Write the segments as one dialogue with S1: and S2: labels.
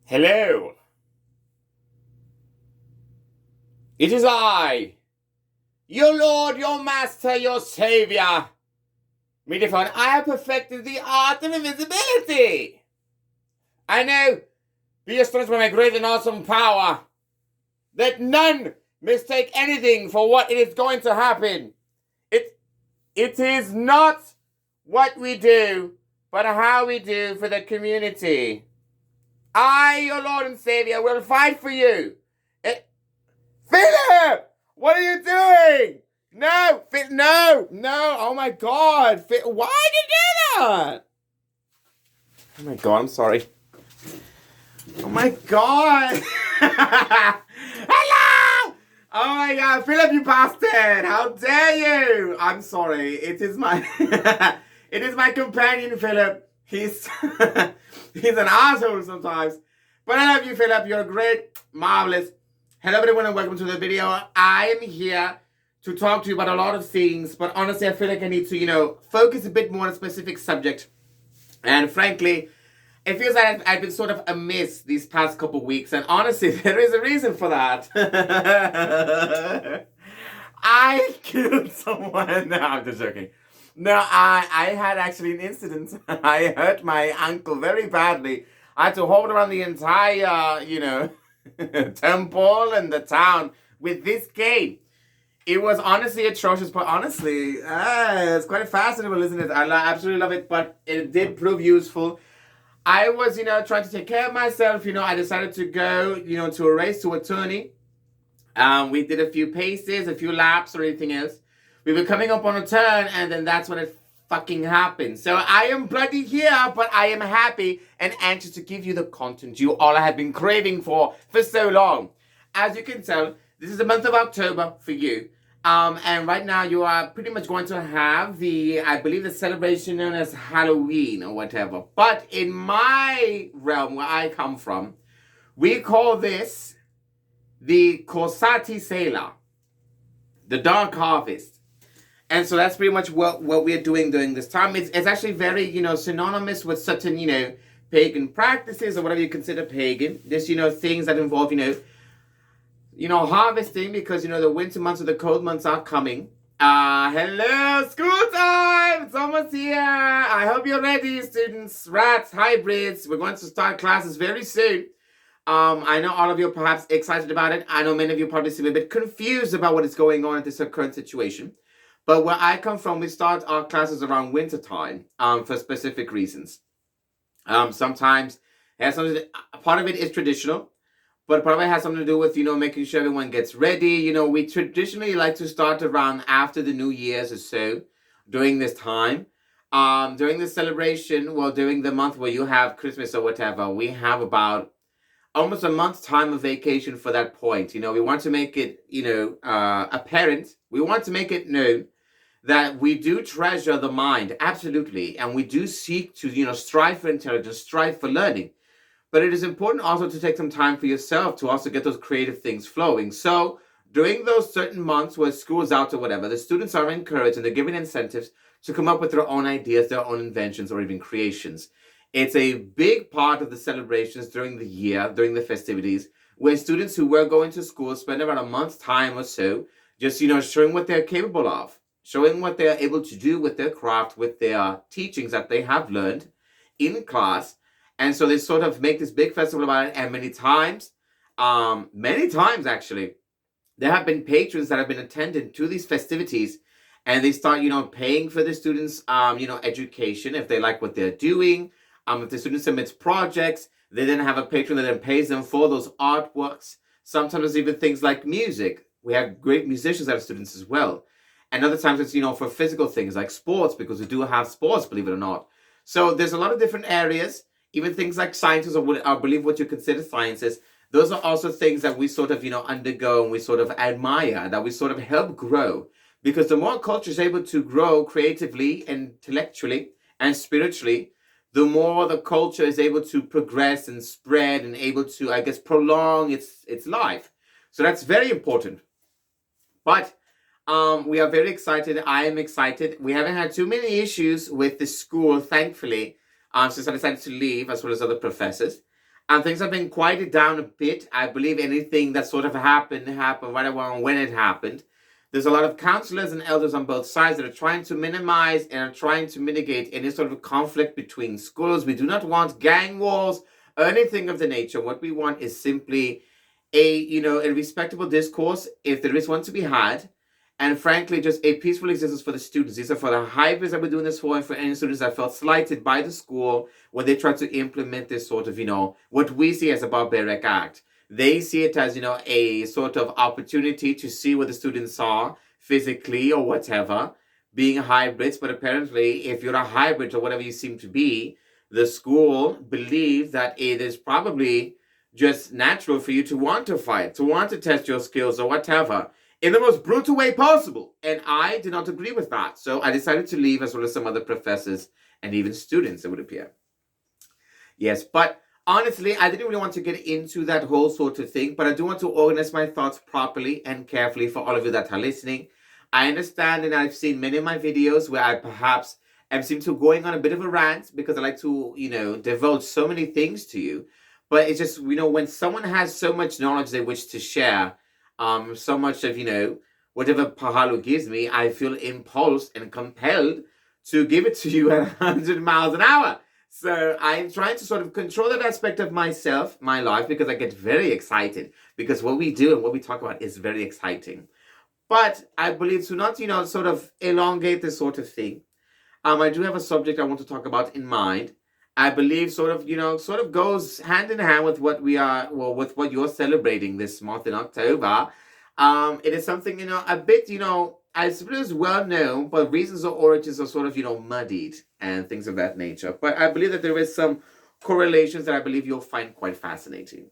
S1: Hello. It is I, your Lord, your Master, your Savior. Megaphone, I have perfected the art of invisibility. I know, be astonished by my great and awesome power, that none mistake anything for what it is going to happen. It is not what we do, but how we do for the community. I, your Lord and Savior, will fight for you. Philip! What are you doing? No! No! Oh my God! Why did you do that? Oh my God, I'm sorry. Oh my God! Hello! Oh my God, Philip, you bastard! How dare you? I'm sorry. It is my it is my companion, Philip. He's he's an asshole sometimes. But I love you, Philip. You're great, marvelous. Hello everyone and welcome to the video. I am here to talk to you about a lot of things, but honestly I feel like I need to, focus a bit more on a specific subject. And frankly, it feels like I've been sort of amiss these past couple weeks, and honestly, there is a reason for that. I killed someone. No, I'm just joking. No, I had actually an incident. I hurt my ankle very badly. I had to hold around the entire, temple and the town with this cane. It was honestly atrocious, but honestly, it's quite fascinating, isn't it? I absolutely love it, but it did prove useful. I was, trying to take care of myself. I decided to go, to a race, to a tourney. We did a few paces, a few laps or anything else. We were coming up on a turn, and then that's when it fucking happened. So I am bloody here, but I am happy and anxious to give you the content you all have been craving for so long. As you can tell, this is the month of October for you. And right now you are pretty much going to have I believe the celebration known as Halloween or whatever. But in my realm, where I come from, we call this the Korsati Sela, the Dark Harvest. And so that's pretty much what we're doing during this time. It's actually very, synonymous with certain, pagan practices or whatever you consider pagan. There's, things that involve, harvesting because, the winter months or the cold months are coming. Hello, school time! It's almost here. I hope you're ready, students, rats, hybrids. We're going to start classes very soon. I know all of you are perhaps excited about it. I know many of you probably seem a bit confused about what is going on in this current situation. But where I come from, we start our classes around winter time for specific reasons. Sometimes it has something part of it is traditional, but part of it has something to do with, making sure everyone gets ready. We traditionally like to start around after the New Year's or so during this time. During the celebration, during the month where you have Christmas or whatever, we have about almost a month's time of vacation for that point. We want to make it, apparent. We want to make it known that we do treasure the mind, absolutely, and we do seek to, strive for intelligence, strive for learning. But it is important also to take some time for yourself to also get those creative things flowing. So during those certain months where school is out or whatever, the students are encouraged and they're given incentives to come up with their own ideas, their own inventions, or even creations. It's a big part of the celebrations during the year, during the festivities, where students who were going to school spend about a month's time or so just, showing what they're capable of, showing what they're able to do with their craft, with their teachings that they have learned in class. And so they sort of make this big festival about it. And many times actually, there have been patrons that have been attending to these festivities, and they start, paying for the students, education if they like what they're doing. If the student submits projects, they then have a patron that then pays them for those artworks. Sometimes even things like music. We have great musicians that are students as well. And other times it's, for physical things like sports, because we do have sports, believe it or not. So there's a lot of different areas, even things like sciences, or I believe what you consider sciences. Those are also things that we sort of, undergo and we sort of admire, that we sort of help grow. Because the more culture is able to grow creatively, intellectually, and spiritually, the more the culture is able to progress and spread and able to, I guess, prolong its life. So that's very important. But we are very excited. I am excited. We haven't had too many issues with the school, thankfully, since I decided to leave, as well as other professors. And things have been quieted down a bit. I believe anything that sort of happened right around when it happened. There's a lot of counselors and elders on both sides that are trying to minimize and are trying to mitigate any sort of conflict between schools. We do not want gang wars or anything of the nature. What we want is simply a respectable discourse, if there is one to be had, and frankly, just a peaceful existence for the students. These are for the hybrids that we're doing this for, and for any students that felt slighted by the school when they try to implement this sort of, what we see as a barbaric act. They see it as, a sort of opportunity to see what the students are physically or whatever, being hybrids. But apparently, if you're a hybrid or whatever you seem to be, the school believes that it is probably just natural for you to want to fight, to want to test your skills or whatever, in the most brutal way possible. And I did not agree with that. So I decided to leave, as well as some other professors and even students, it would appear. Yes, but honestly, I didn't really want to get into that whole sort of thing, but I do want to organize my thoughts properly and carefully for all of you that are listening. I understand, and I've seen many of my videos where I perhaps am seem to going on a bit of a rant because I like to, divulge so many things to you. But it's just, when someone has so much knowledge they wish to share, so much of, whatever Pahalo gives me, I feel impulsed and compelled to give it to you at 100 miles an hour. So I'm trying to sort of control that aspect of myself, my life, because I get very excited, because what we do and what we talk about is very exciting. But I believe to not, sort of elongate this sort of thing. I do have a subject I want to talk about in mind. I believe sort of goes hand in hand with what with what you're celebrating this month in October. It is something, a bit, I suppose well known, but reasons or origins are sort of, muddied and things of that nature. But I believe that there is some correlations that I believe you'll find quite fascinating.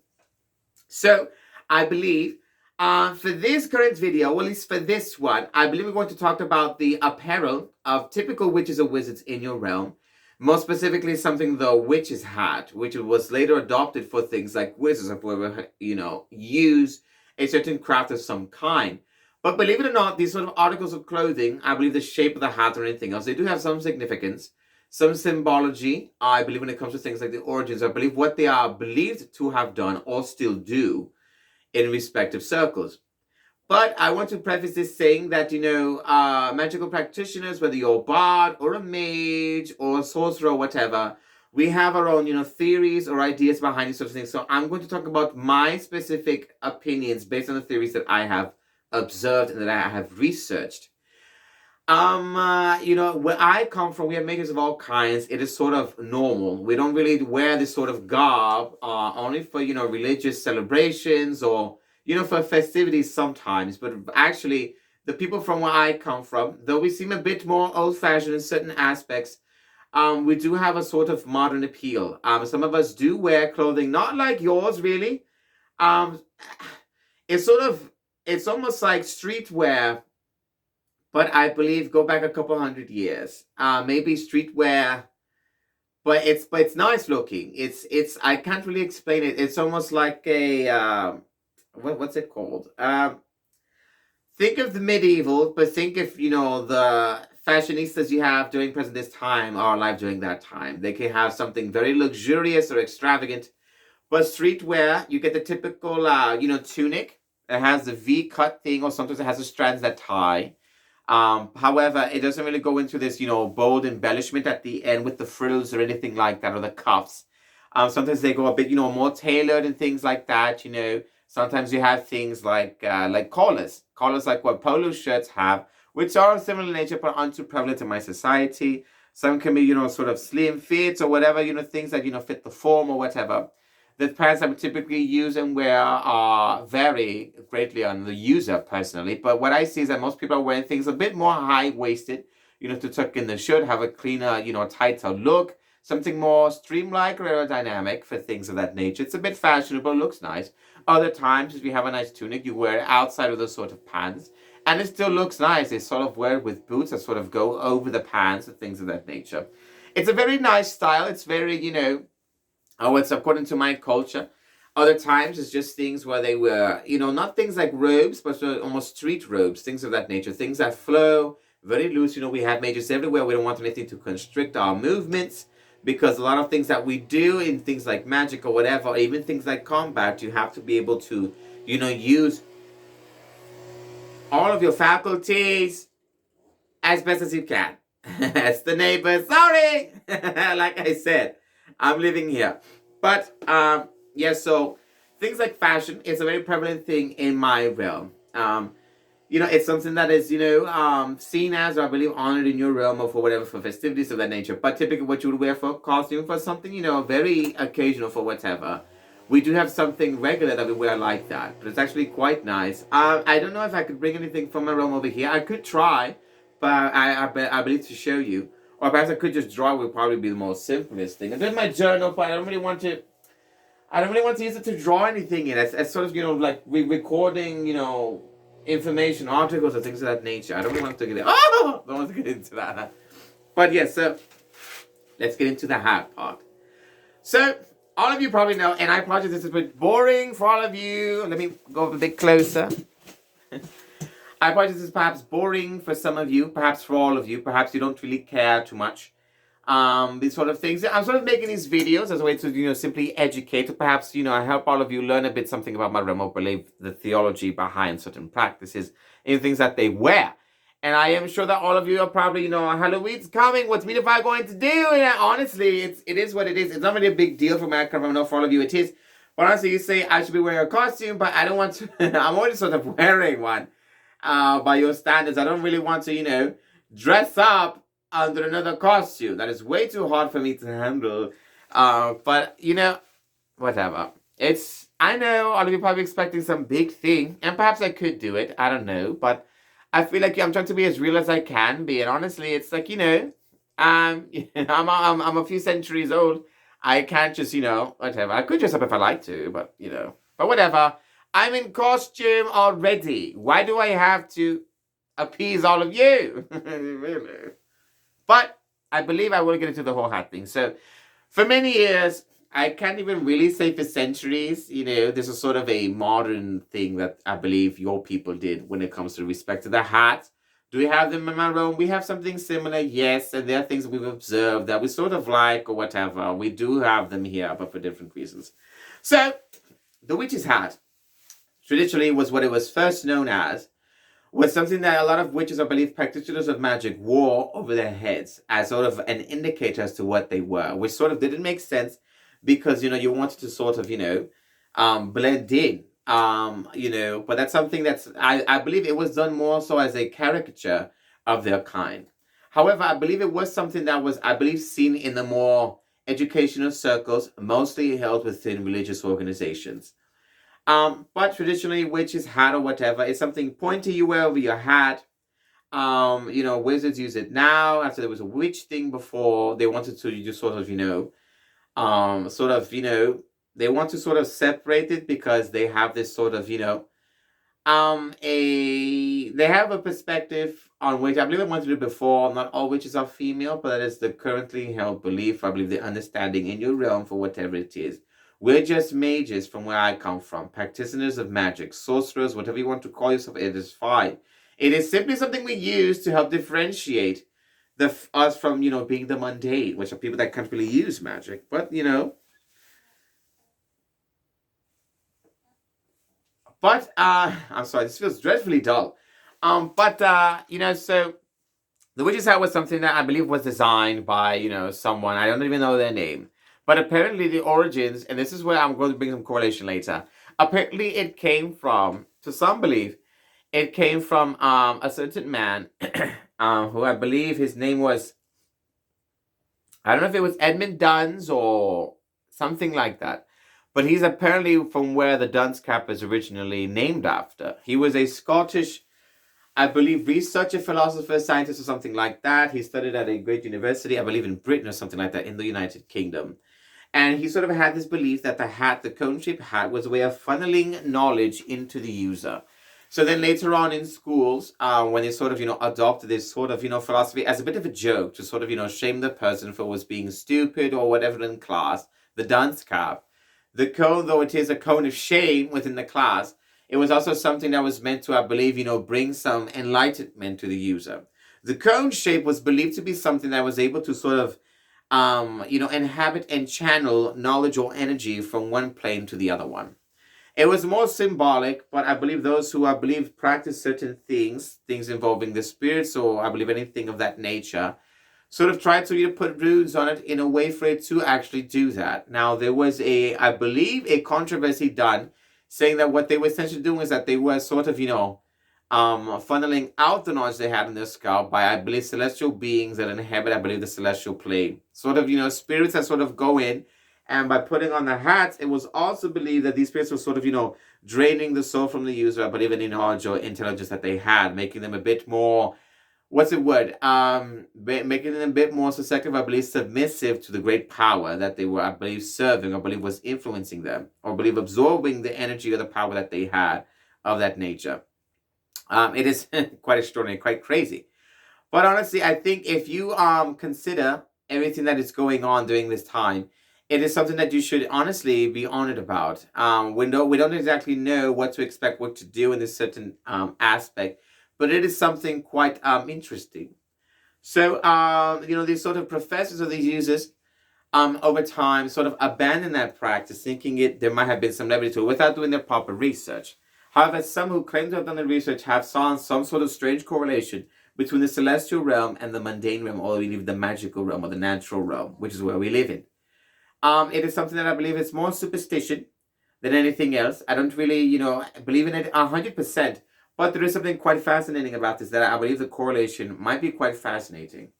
S1: So I believe for this current video, or at least for this one, I believe we're going to talk about the apparel of typical witches or wizards in your realm. More specifically, something the witches had, which was later adopted for things like wizards, of whoever, use a certain craft of some kind. But believe it or not, these sort of articles of clothing, I believe the shape of the hat or anything else, they do have some significance, some symbology. I believe when it comes to things like the origins, I believe what they are believed to have done or still do in respective circles. But I want to preface this saying that, magical practitioners, whether you're a bard or a mage or a sorcerer or whatever, we have our own, theories or ideas behind these sort of things. So I'm going to talk about my specific opinions based on the theories that I have observed and that I have researched. Where I come from, we have mages of all kinds. It is sort of normal. We don't really wear this sort of garb, only for, religious celebrations or, for festivities sometimes. But actually, the people from where I come from, though we seem a bit more old-fashioned in certain aspects, we do have a sort of modern appeal. Some of us do wear clothing, not like yours, really. It's almost like streetwear, but I believe go back a couple 100 years. Maybe streetwear, but it's nice looking. It's I can't really explain it. It's almost like a what's it called? Think of the medieval, but think if the fashionistas you have during present this time are alive during that time. They can have something very luxurious or extravagant, but streetwear, you get the typical tunic. It has the V cut thing, or sometimes it has the strands that tie. However, it doesn't really go into this, bold embellishment at the end with the frills or anything like that, or the cuffs. Sometimes they go a bit, more tailored and things like that, Sometimes you have things like collars like what polo shirts have, which are of similar nature but aren't too prevalent in my society. Some can be, sort of slim fits or whatever, things that, fit the form or whatever. The pants I would typically use and wear vary greatly on the user personally. But what I see is that most people are wearing things a bit more high-waisted, to tuck in the shirt, have a cleaner, tighter look, something more streamlined or aerodynamic for things of that nature. It's a bit fashionable, looks nice. Other times, if you have a nice tunic, you wear it outside of those sort of pants, and it still looks nice. They sort of wear it with boots that sort of go over the pants and things of that nature. It's a very nice style. It's very, it's according to my culture. Other times, it's just things where they wear, not things like robes, but almost street robes, things of that nature, things that flow very loose. We have mages everywhere. We don't want anything to constrict our movements. because a lot of things that we do in things like magic or whatever, or even things like combat, you have to be able to, use all of your faculties as best as you can. It's the neighbor. Sorry, like I said, I'm living here, but yeah. So things like fashion is a very prevalent thing in my realm. It's something that is, seen as, or I believe, honored in your realm, or for whatever, for festivities of that nature. But typically, what you would wear for costume, for something, very occasional, for whatever. We do have something regular that we wear like that, but it's actually quite nice. I don't know if I could bring anything from my realm over here. I could try, but I believe to show you, or perhaps I could just draw. Would probably be the most simplest thing. I did my journal, but I don't really want to. I don't really want to use it to draw anything in. It's sort of, like recording, information, articles, or things of that nature. I don't really want to get don't want to get into that. But yes, so let's get into the hat part. So all of you probably know, and I apologize, this is a bit boring for all of you. Let me go a bit closer. I apologize, this is perhaps boring for some of you, perhaps for all of you. Perhaps you don't really care too much. These sort of things. I'm sort of making these videos as a way to, simply educate, or perhaps, I help all of you learn a bit something about my realm, or believe the theology behind certain practices and things that they wear. And I am sure that all of you are probably, Halloween's coming. What's Meanify going to do? And honestly, it is what it is. It's not really a big deal for my realm. I know for all of you it is. But honestly, you say I should be wearing a costume, but I don't want to. I'm already sort of wearing one. By your standards, I don't really want to, dress up under another costume. That is way too hard for me to handle. But whatever. I know all of you probably expecting some big thing, and perhaps I could do it. I don't know, but I feel like I'm trying to be as real as I can be, and honestly, it's like I'm a few centuries old. I can't just whatever. I could dress up if I like to, but but whatever. I'm in costume already. Why do I have to appease all of you? Really? But I believe I will get into the whole hat thing. So for many years, I can't even really say for centuries, this is sort of a modern thing that I believe your people did when it comes to respect to the hat. Do we have them in my realm? We have something similar, yes, and there are things that we've observed that we sort of like or whatever. We do have them here, but for different reasons. So the witch's hat traditionally was what it was first known as, was something that a lot of witches, I believe, practitioners of magic wore over their heads as sort of an indicator as to what they were, which sort of didn't make sense because, you wanted to sort of, blend in, but that's something that's, I believe it was done more so as a caricature of their kind. However, I believe it was something that was, I believe, seen in the more educational circles, mostly held within religious organizations. But traditionally, witch's hat or whatever is something pointy you wear over your hat. Wizards use it now. After there was a witch thing before, they wanted to just sort of, they want to sort of separate it because they have this sort of, they have a perspective on which I believe I went through it before. Not all witches are female, but that is the currently held belief. I believe the understanding in your realm for whatever it is. We're just mages from where I come from, practitioners of magic, sorcerers, whatever you want to call yourself, it is fine. It is simply something we use to help differentiate us from, being the mundane, which are people that can't really use magic, but, But, I'm sorry, this feels dreadfully dull. So the witch's hat was something that I believe was designed by, someone, I don't even know their name. But apparently the origins, and this is where I'm going to bring some correlation later. Apparently it came from, to some belief, it came from a certain man who I believe his name was, I don't know if it was Edmund Dunce or something like that. But he's apparently from where the Dunce Cap is originally named after. He was a Scottish, I believe, researcher, philosopher, scientist, or something like that. He studied at a great university, I believe in Britain or something like that, in the United Kingdom. And he sort of had this belief that the cone-shaped hat, was a way of funneling knowledge into the user. So then later on in schools, when they sort of, adopted this sort of, philosophy as a bit of a joke to sort of, shame the person for was being stupid or whatever in class, the Dunce Cap, the cone, though it is a cone of shame within the class, it was also something that was meant to, I believe, bring some enlightenment to the user. The cone shape was believed to be something that was able to sort of inhabit and channel knowledge or energy from one plane to the other one. It was more symbolic, but I believe those who I believe practice certain things involving the spirits, or I believe anything of that nature, sort of tried to put runes on it in a way for it to actually do that. Now, there was I believe, a controversy done saying that what they were essentially doing is that they were sort of, funneling out the knowledge they had in their skull by, I believe, celestial beings that inhabit, I believe, the celestial plane. Sort of, spirits that sort of go in, and by putting on the hats, it was also believed that these spirits were sort of, draining the soul from the user, I believe, any knowledge or intelligence that they had, making them a bit more, what's the word? Making them a bit more susceptible, I believe, submissive to the great power that they were, I believe, serving, or believe was influencing them, or believe absorbing the energy or the power that they had of that nature. It is quite extraordinary, quite crazy. But honestly, I think if you consider everything that is going on during this time, it is something that you should honestly be honored about. We don't exactly know what to expect, what to do in this certain aspect, but it is something quite interesting. So these sort of professors or these users over time sort of abandon that practice, thinking there might have been some levity to it without doing their proper research. However, some who claim to have done the research have found some sort of strange correlation between the celestial realm and the mundane realm, or we leave the magical realm or the natural realm, which is where we live in. It is something that I believe is more superstition than anything else. I don't really, believe in it 100%, but there is something quite fascinating about this, that I believe the correlation might be quite fascinating.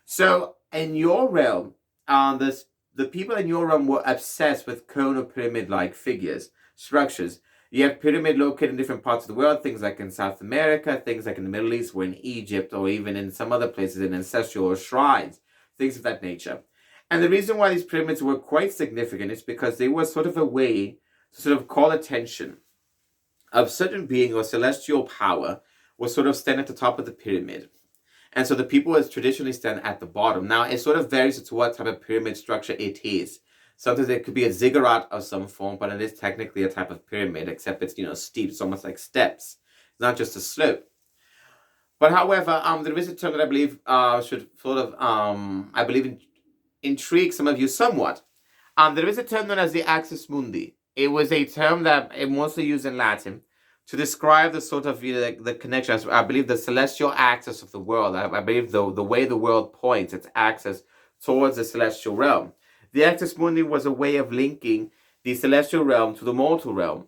S1: So, in your realm, the people in your realm were obsessed with cone or pyramid-like figures, structures. You have pyramid located in different parts of the world, things like in South America, things like in the Middle East, or in Egypt, or even in some other places in ancestral or shrines, things of that nature. And the reason why these pyramids were quite significant is because they were sort of a way to sort of call attention of certain being or celestial power was sort of stand at the top of the pyramid. And so the people would traditionally stand at the bottom. Now, it sort of varies to what type of pyramid structure it is. Sometimes it could be a ziggurat of some form, but it is technically a type of pyramid, except it's, steep. It's almost like steps. It's not just a slope. But however, there is a term that I believe should sort of, I believe, intrigue some of you somewhat. There is a term known as the axis mundi. It was a term that it mostly used in Latin to describe the sort of, the connection. I believe the celestial axis of the world. I believe the way the world points, its axis towards the celestial realm. The axis mundi was a way of linking the celestial realm to the mortal realm,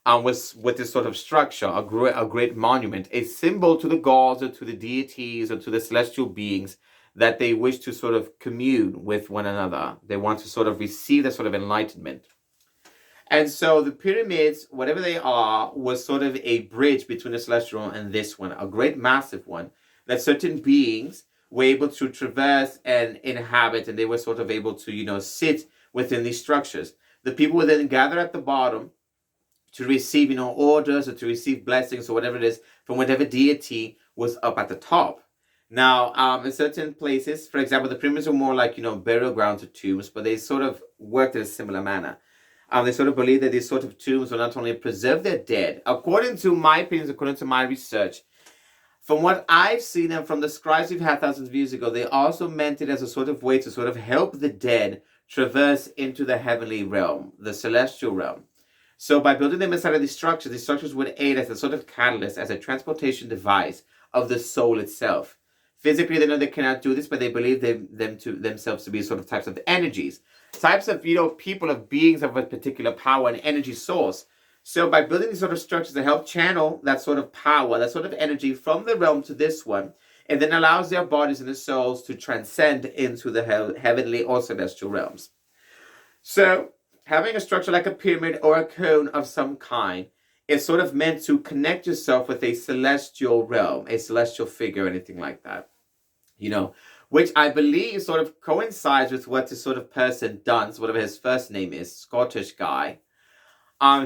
S1: with this sort of structure, a great monument, a symbol to the gods or to the deities or to the celestial beings that they wish to sort of commune with one another. They want to sort of receive that sort of enlightenment. And so the pyramids, whatever they are, was sort of a bridge between the celestial realm and this one, a great massive one, that certain beings were able to traverse and inhabit, and they were sort of able to, sit within these structures. The people would then gather at the bottom to receive, orders or to receive blessings or whatever it is from whatever deity was up at the top. Now, in certain places, for example, the pyramids were more like, burial grounds or tombs, but they sort of worked in a similar manner. They sort of believed that these sort of tombs will not only preserve their dead, according to my opinions, according to my research, from what I've seen and from the scribes we've had thousands of years ago, they also meant it as a sort of way to sort of help the dead traverse into the heavenly realm, the celestial realm. So by building them inside of these structures would aid as a sort of catalyst, as a transportation device of the soul itself. Physically, they know they cannot do this, but they believe themselves to be sort of types of energies, types of, people, of beings of a particular power and energy source. So by building these sort of structures to help channel that sort of power, that sort of energy from the realm to this one, it then allows their bodies and their souls to transcend into the heavenly or celestial realms. So having a structure like a pyramid or a cone of some kind is sort of meant to connect yourself with a celestial realm, a celestial figure, anything like that, which I believe sort of coincides with what this sort of person, Dunce, whatever his first name is, Scottish guy.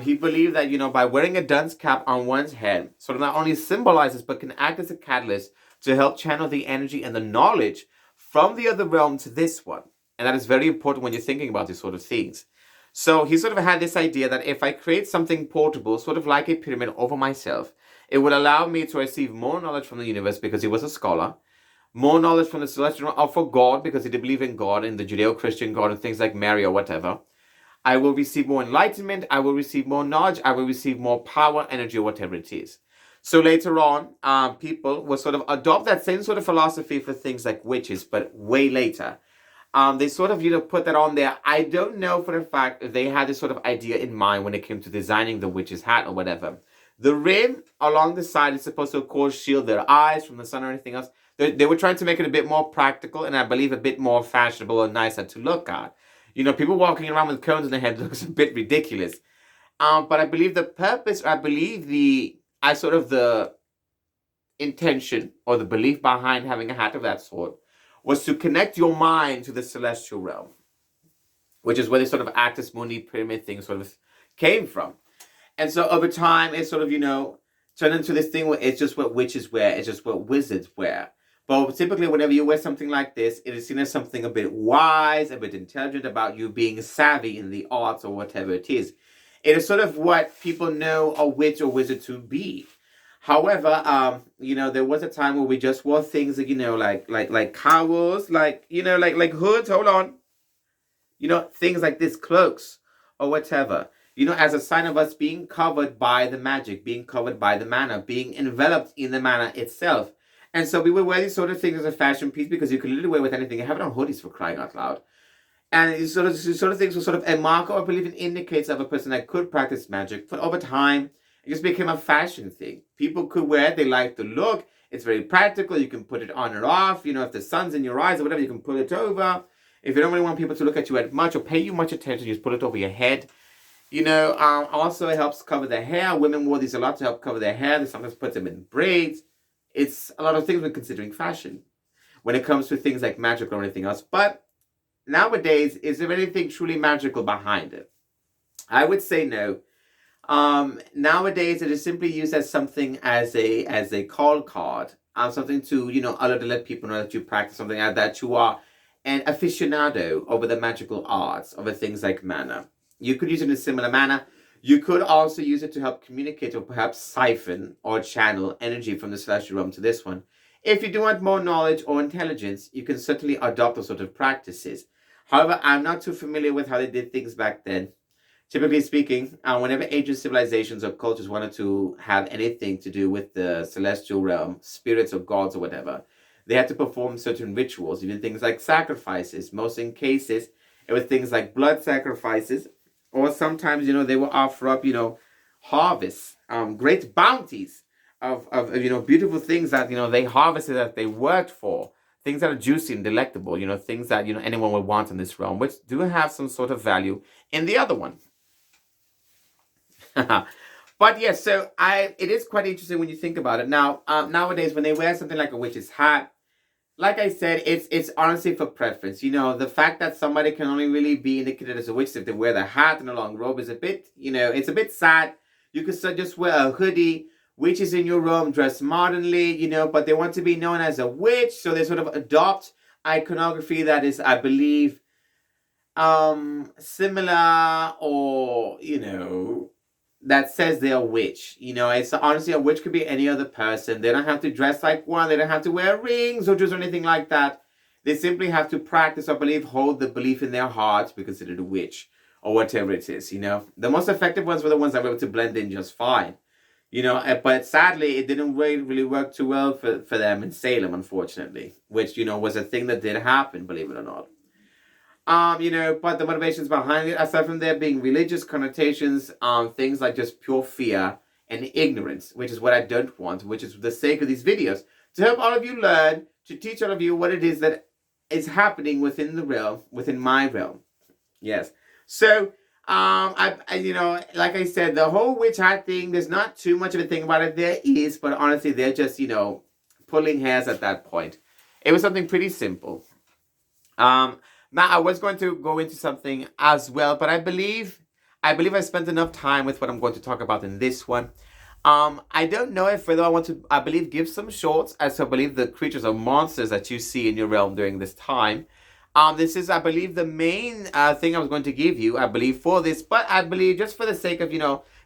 S1: He believed that, by wearing a dunce cap on one's head, sort of not only symbolizes, but can act as a catalyst to help channel the energy and the knowledge from the other realm to this one. And that is very important when you're thinking about these sort of things. So he sort of had this idea that if I create something portable, sort of like a pyramid over myself, it would allow me to receive more knowledge from the universe, because he was a scholar, more knowledge from the celestial realm, or for God, because they believe in God, in the Judeo-Christian God, and things like Mary or whatever. I will receive more enlightenment. I will receive more knowledge. I will receive more power, energy, or whatever it is. So later on, people will sort of adopt that same sort of philosophy for things like witches, but way later. They sort of, put that on there. I don't know for a fact if they had this sort of idea in mind when it came to designing the witch's hat or whatever. The rim along the side is supposed to, of course, shield their eyes from the sun or anything else. They were trying to make it a bit more practical and I believe a bit more fashionable and nicer to look at. People walking around with cones in their head looks a bit ridiculous. But I believe the purpose, the intention or the belief behind having a hat of that sort was to connect your mind to the celestial realm, which is where this sort of Actus Mundi pyramid thing sort of came from. And so over time, it sort of, turned into this thing where it's just what witches wear, it's just what wizards wear. But typically, whenever you wear something like this, it is seen as something a bit wise, a bit intelligent about you being savvy in the arts or whatever it is. It is sort of what people know a witch or wizard to be. However, there was a time where we just wore things like, like cowls, like hoods, hold on. Things like this, cloaks or whatever. As a sign of us being covered by the magic, being covered by the mana, being enveloped in the mana itself. And so we would wear these sort of things as a fashion piece because you could literally wear with anything. You have it on hoodies, for crying out loud. And these sort of things were sort of a marker, or I believe it indicates of a person that could practice magic. But over time, it just became a fashion thing. People could wear it. They like the look. It's very practical. You can put it on or off. If the sun's in your eyes or whatever, you can pull it over. If you don't really want people to look at you at much or pay you much attention, you just put it over your head. Also it helps cover the hair. Women wore these a lot to help cover their hair. They sometimes put them in braids. It's a lot of things when considering fashion when it comes to things like magic or anything else. But nowadays, is there anything truly magical behind it? I would say no. Nowadays, it is simply used as something as a call card, something to let people know that you practice something like that you are an aficionado over the magical arts, over things like mana. You could use it in a similar manner. You could also use it to help communicate or perhaps siphon or channel energy from the celestial realm to this one. If you do want more knowledge or intelligence, you can certainly adopt those sort of practices. However, I'm not too familiar with how they did things back then. Typically speaking, whenever ancient civilizations or cultures wanted to have anything to do with the celestial realm, spirits or gods or whatever, they had to perform certain rituals, even things like sacrifices. Most in cases, it was things like blood sacrifices, or sometimes, they will offer up, harvests, great bounties of beautiful things that, they harvested, that they worked for. Things that are juicy and delectable, things that, anyone would want in this realm, which do have some sort of value in the other one. But yes, so it is quite interesting when you think about it. Now, nowadays, when they wear something like a witch's hat, like I said, it's honestly for preference. The fact that somebody can only really be indicated as a witch if they wear the hat and a long robe is a bit, it's a bit sad. You could just wear a hoodie, witches in your room, dress modernly, but they want to be known as a witch, so they sort of adopt iconography that is, I believe, similar or, that says they're a witch. It's honestly, a witch could be any other person. They don't have to dress like one. They don't have to wear rings or jewels or anything like that. They simply have to practice or hold the belief in their hearts to be considered a witch or whatever it is, The most effective ones were the ones that were able to blend in just fine. But sadly, it didn't really work too well for them in Salem, unfortunately, which, was a thing that did happen, believe it or not. But the motivations behind it, aside from there being religious connotations, things like just pure fear and ignorance, which is what I don't want, which is the sake of these videos, to help all of you learn, to teach all of you what it is that is happening within the realm, within my realm. Yes. So, I like I said, the whole witch hat thing, there's not too much of a thing about it. There is, but honestly, they're just, pulling hairs at that point. It was something pretty simple. Now, I was going to go into something as well, but I believe I spent enough time with what I'm going to talk about in this one. I don't know if whether I want to, I believe, give some shorts as to, I believe, the creatures or monsters that you see in your realm during this time. This is, I believe, the main thing I was going to give you, I believe, for this. But I believe, just for the sake of,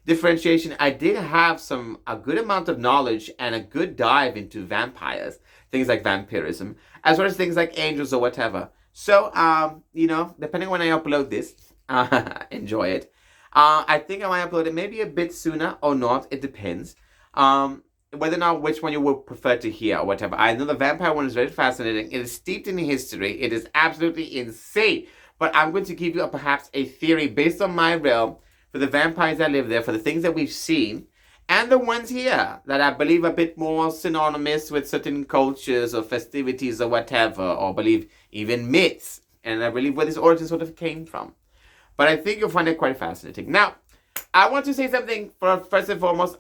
S1: differentiation, I did have a good amount of knowledge and a good dive into vampires. things like vampirism, as well as things like angels or whatever. So, depending on when I upload this, enjoy it. I think I might upload it maybe a bit sooner or not. It depends. Whether or not which one you would prefer to hear or whatever. I know the vampire one is very fascinating. It is steeped in history. It is absolutely insane. But I'm going to give you perhaps a theory based on my realm for the vampires that live there, for the things that we've seen, and the ones here that I believe are a bit more synonymous with certain cultures or festivities or whatever, or believe even myths. And I believe where this origin sort of came from. But I think you'll find it quite fascinating. Now, I want to say something first and foremost.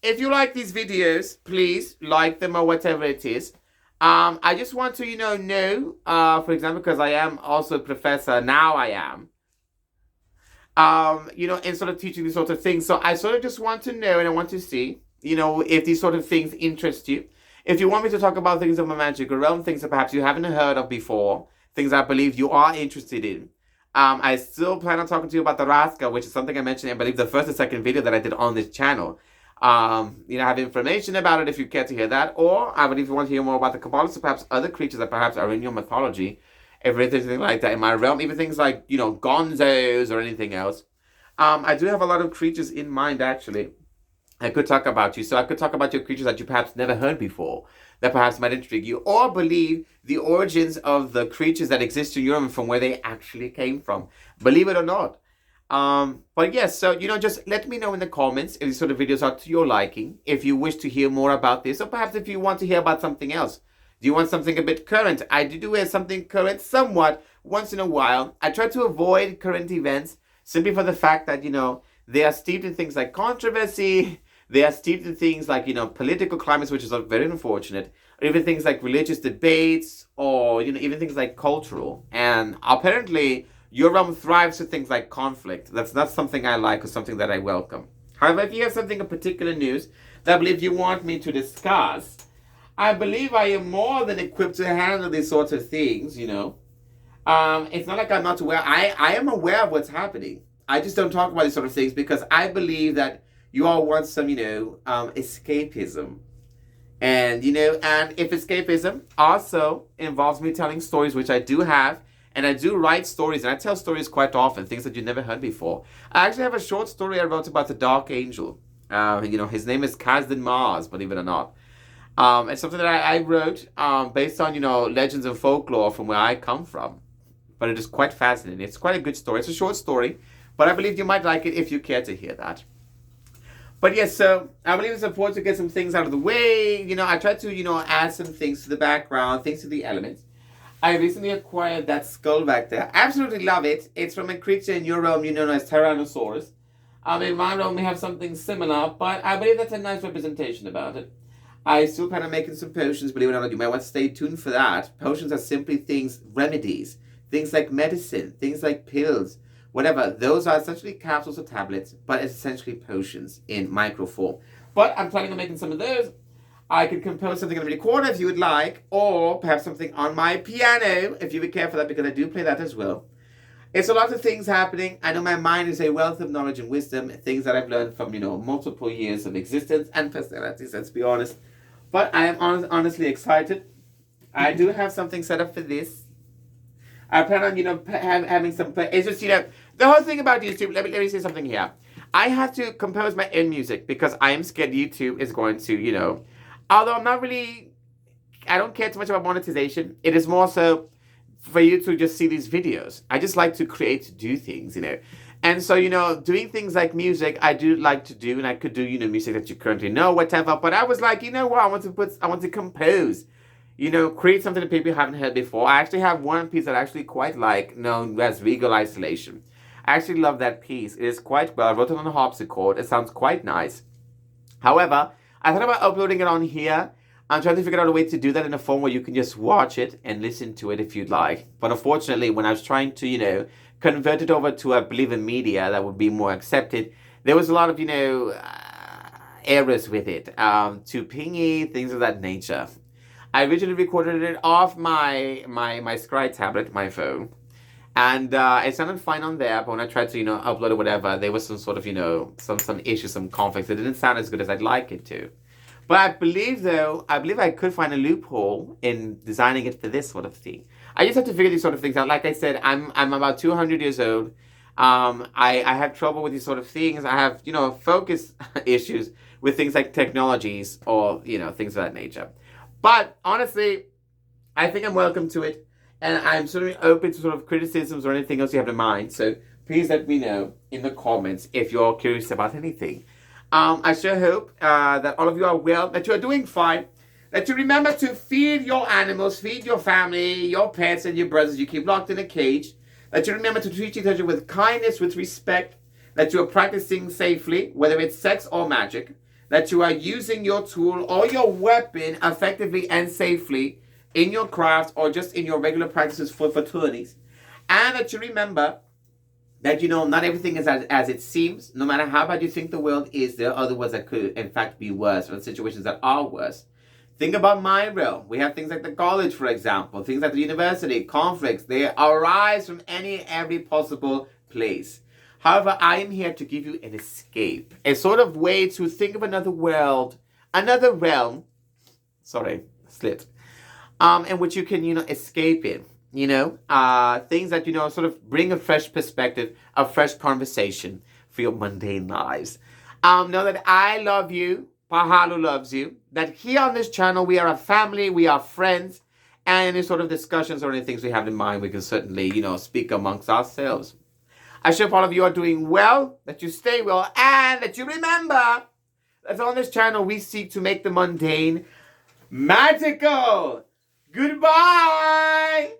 S1: If you like these videos, please like them or whatever it is. I just want to, know, for example, because I am also a professor, now I am, in sort of teaching these sort of things. So I sort of just want to know and I want to see, if these sort of things interest you. If you want me to talk about things of a magical realm, things that perhaps you haven't heard of before, things I believe you are interested in. I still plan on talking to you about the Raska, which is something I mentioned, I believe, the first and second video that I did on this channel. I have information about it if you care to hear that, or I believe if you want to hear more about the Kabbalah, or perhaps other creatures that perhaps are in your mythology, if there's anything like that in my realm, even things like, gonzos or anything else. I do have a lot of creatures in mind, actually. I could talk about you. So I could talk about your creatures that you perhaps never heard before, that perhaps might intrigue you, or believe the origins of the creatures that exist in your realm from where they actually came from. Believe it or not. But yes, so, just let me know in the comments if these sort of videos are to your liking, if you wish to hear more about this, or perhaps if you want to hear about something else. Do you want something a bit current? I do hear something current somewhat once in a while. I try to avoid current events simply for the fact that, they are steeped in things like controversy, they are steeped in things like, political climates, which is very unfortunate, or even things like religious debates, or, even things like cultural. And apparently, your realm thrives with things like conflict. That's not something I like or something that I welcome. However, if you have something of particular news that I believe you want me to discuss, I believe I am more than equipped to handle these sorts of things, It's not like I'm not aware. I am aware of what's happening. I just don't talk about these sort of things because I believe that you all want some, escapism. And, and if escapism also involves me telling stories, which I do have, and I do write stories, and I tell stories quite often, things that you never heard before. I actually have a short story I wrote about the Dark Angel. His name is Kazdan Mars, believe it or not. It's something that I wrote based on, legends and folklore from where I come from. But it is quite fascinating. It's quite a good story. It's a short story, but I believe you might like it if you care to hear that. But yes, so I believe it's important to get some things out of the way. I try to, add some things to the background, things to the elements. I recently acquired that skull back there. I absolutely love it. It's from a creature in your realm you know as Tyrannosaurus. In my realm we have something similar, but I believe that's a nice representation about it. I still plan on making some potions, believe it or not. You might want to stay tuned for that. Potions are simply things, remedies. Things like medicine, things like pills, whatever. Those are essentially capsules or tablets, but it's essentially potions in micro form. But I'm planning on making some of those. I could compose something on the recorder if you would like, or perhaps something on my piano, if you would care for that, because I do play that as well. It's a lot of things happening. I know my mind is a wealth of knowledge and wisdom, things that I've learned from, multiple years of existence and personalities, let's be honest. But I am honestly excited. I do have something set up for this. I plan on, having some play. It's just, the whole thing about YouTube, let me say something here. I have to compose my own music because I am scared YouTube is going to, although I don't care too much about monetization. It is more so for you to just see these videos. I just like to do things, And so, doing things like music, I do like to do, and I could do, music that you currently know, whatever. But I was like, what, I want to compose, create something that people haven't heard before. I actually have one piece that I actually quite like, known as Regal Isolation. I actually love that piece. It is quite well. I wrote it on a harpsichord. It sounds quite nice. However, I thought about uploading it on here. I'm trying to figure out a way to do that in a form where you can just watch it and listen to it if you'd like. But unfortunately, when I was trying to, convert it over to, I believe, a media that would be more accepted, there was a lot of, errors with it. Too pingy, things of that nature. I originally recorded it off my Scry tablet, my phone. And it sounded fine on there, but when I tried to, upload or whatever, there was some sort of, some issues, some conflicts. It didn't sound as good as I'd like it to. But I believe I could find a loophole in designing it for this sort of thing. I just have to figure these sort of things out. Like I said, I'm about 200 years old. I have trouble with these sort of things. I have, focus issues with things like technologies or, things of that nature. But honestly, I think I'm welcome to it. And I'm certainly open to sort of criticisms or anything else you have in mind. So please let me know in the comments if you're curious about anything. I sure hope that all of you are well, that you are doing fine, that you remember to feed your animals, feed your family, your pets, and your brothers you keep locked in a cage, that you remember to treat each other with kindness, with respect, that you are practicing safely, whether it's sex or magic, that you are using your tool or your weapon effectively and safely in your craft or just in your regular practices for fraternities, and that you remember that not everything is as it seems. No matter how bad you think the world is, there are other worlds that could in fact be worse, or situations that are worse. Think about my realm. We have things like the college, for example, things like the university, conflicts. They arise from every possible place. However, I am here to give you an escape, a sort of way to think of another world, another realm. Sorry, slipped. In which you can, escape in. Things that, sort of bring a fresh perspective, a fresh conversation for your mundane lives. Know that I love you, Pahalo loves you, that here on this channel we are a family, we are friends, and any sort of discussions or any things we have in mind, we can certainly, speak amongst ourselves. I hope all of you are doing well, that you stay well, and that you remember that on this channel we seek to make the mundane magical. Goodbye!